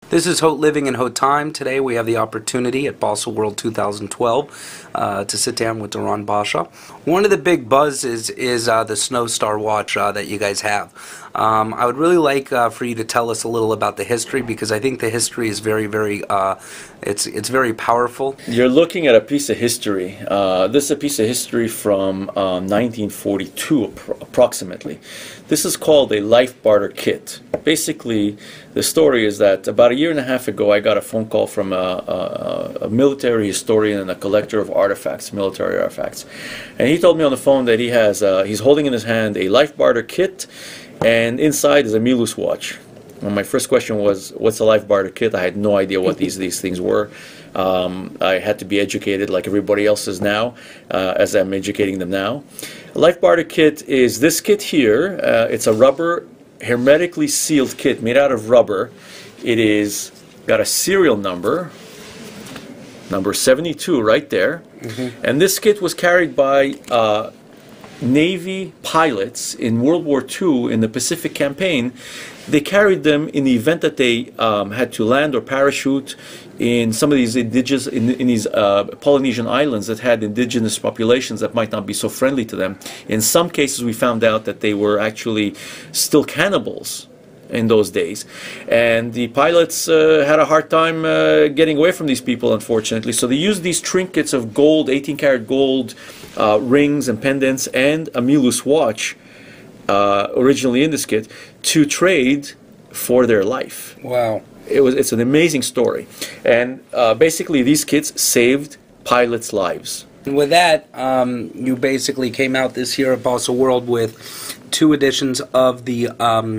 This is Haute Living and Haute Time. Today we have the opportunity at Basel World 2012 to sit down with Doron Basha. One of the big buzz is the Snow Star watch that you guys have. I would really like for you to tell us a little about the history, because I think the history is very it's very powerful. You're looking at a piece of history. This is a piece of history from 1942 approximately. This is called a life barter kit. Basically, the story is that about a year and a half ago, I got a phone call from a military historian and a collector of artifacts, military artifacts. And he told me on the phone that he has, he's holding in his hand a life barter kit, and inside is a Milus watch. And my first question was, what's a life barter kit? I had no idea what these things were. I had to be educated like everybody else is now, as I'm educating them now. A life barter kit is this kit here. It's a rubber, hermetically sealed kit made out of rubber. It is got a serial number, number 72 right there. And this kit was carried by Navy pilots in World War II in the Pacific campaign. They carried them in the event that they had to land or parachute in some of these indigenous, in these Polynesian islands that had indigenous populations that might not be so friendly to them. In some cases, we found out that they were actually still cannibals in those days, and the pilots had a hard time getting away from these people, unfortunately. So they used these trinkets of gold, 18-karat gold rings and pendants, and a Milus watch, originally in this kit, to trade for their life. Wow. It's an amazing story. And basically these kits saved pilots' lives. And with that, you basically came out this year at Basel World with 2 editions of the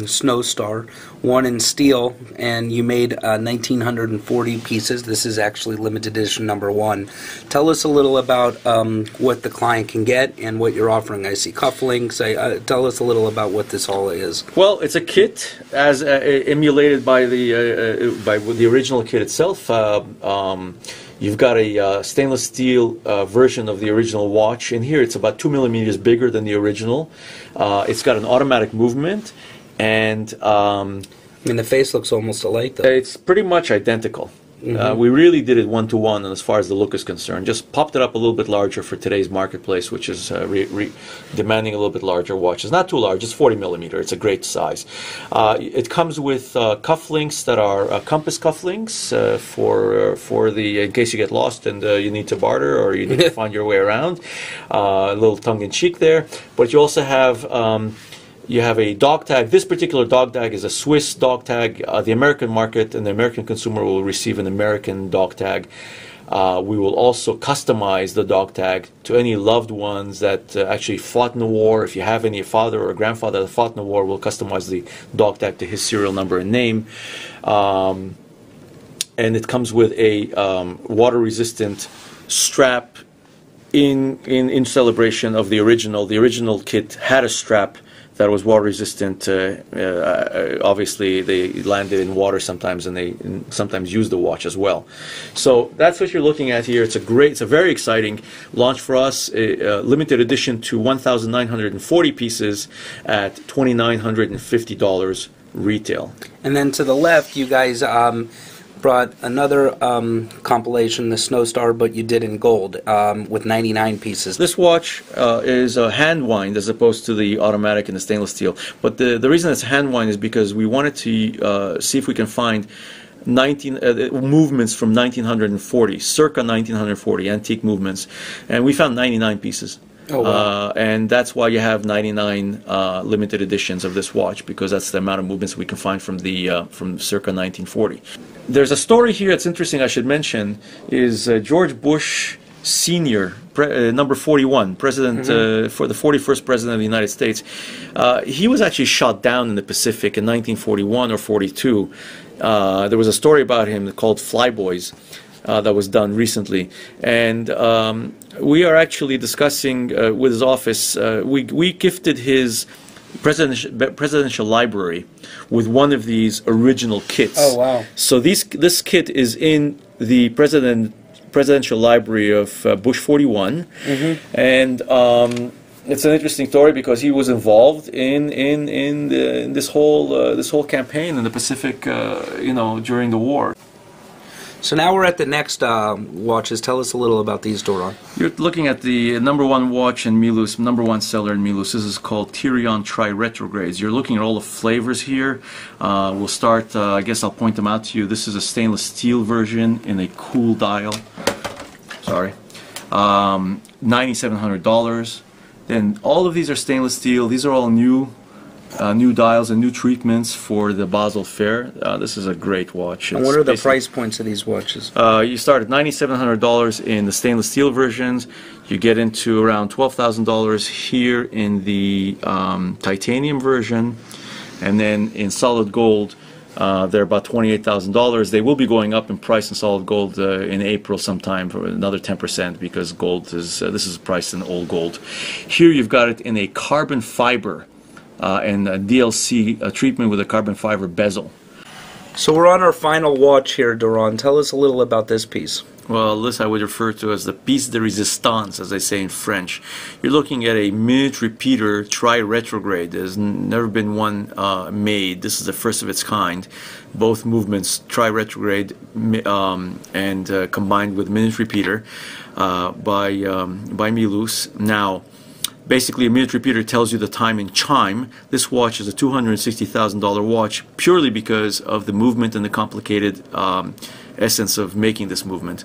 Snow Star, one in steel, and you made 1,940 pieces. This is actually limited edition number 1. Tell us a little about what the client can get and what you're offering. I see cufflinks. Tell us a little about what this all is. Well, it's a kit as emulated by the original kit itself. You've got a stainless steel version of the original watch. In here, it's about 2 millimeters bigger than the original. It's got an automatic movement, and I mean, the face looks almost alike, though. It's pretty much identical. We really did it one-to-one, and as far as the look is concerned, just popped it up a little bit larger for today's marketplace, which is demanding a little bit larger watches. Not too large, it's 40 millimeter. It's a great size. It comes with cufflinks that are compass cufflinks for the in case you get lost and you need to barter or you need to find your way around. A little tongue-in-cheek there, but you also have. You have a dog tag. This particular dog tag is a Swiss dog tag. The American market and the American consumer will receive an American dog tag. We will also customize the dog tag to any loved ones that actually fought in the war. If you have any father or grandfather that fought in the war, we'll customize the dog tag to his serial number and name. And it comes with a water-resistant strap in celebration of the original. The original kit had a strap that was water resistant. Obviously, they landed in water sometimes, and they sometimes use the watch as well. So that's what you're looking at here. It's a very exciting launch for us. Limited edition to 1,940 pieces at $2,950 retail. And then to the left, you guys brought another compilation, the Snow Star, but you did in gold with 99 pieces. This watch is a hand wind as opposed to the automatic and the stainless steel. But the reason it's hand wind is because we wanted to see if we can find movements from 1940, circa 1940, antique movements, and we found 99 pieces. Oh, wow. And that's why you have 99 limited editions of this watch, because that's the amount of movements we can find from circa 1940. There's a story here that's interesting. I should mention is George Bush Sr., number 41, president for the 41st president of the United States. He was actually shot down in the Pacific in 1941 or 42. There was a story about him called Flyboys. That was done recently, and we are actually discussing with his office. We gifted his presidential library with one of these original kits. Oh, wow! So this kit is in the presidential library of Bush 41, and it's an interesting story because he was involved in this whole campaign in the Pacific, during the war. So now we're at the next watches. Tell us a little about these, Doron. You're looking at the #1 watch in Milus, #1 seller in Milus. This is called Tyrion Tri-Retrogrades. You're looking at all the flavors here. We'll start, I guess I'll point them out to you. This is a stainless steel version in a cool dial. Sorry. $9,700. Then all of these are stainless steel. These are all new dials and new treatments for the Basel fair. This is a great watch. And what are the price points of these watches? You start at $9,700 in the stainless steel versions. You get into around $12,000 here in the titanium version, and then in solid gold they're about $28,000. They will be going up in price in solid gold in April sometime for another 10% because gold is this is priced in old gold. Here you've got it in a carbon fiber and a DLC treatment with a carbon fiber bezel. So we're on our final watch here, Doron. Tell us a little about this piece. Well, this I would refer to as the piece de résistance, as they say in French. You're looking at a minute repeater tri-retrograde. There's never been one made. This is the first of its kind. Both movements tri-retrograde and combined with minute repeater by Milus. Now, basically, a minute repeater tells you the time in chime. This watch is a $260,000 watch purely because of the movement and the complicated essence of making this movement.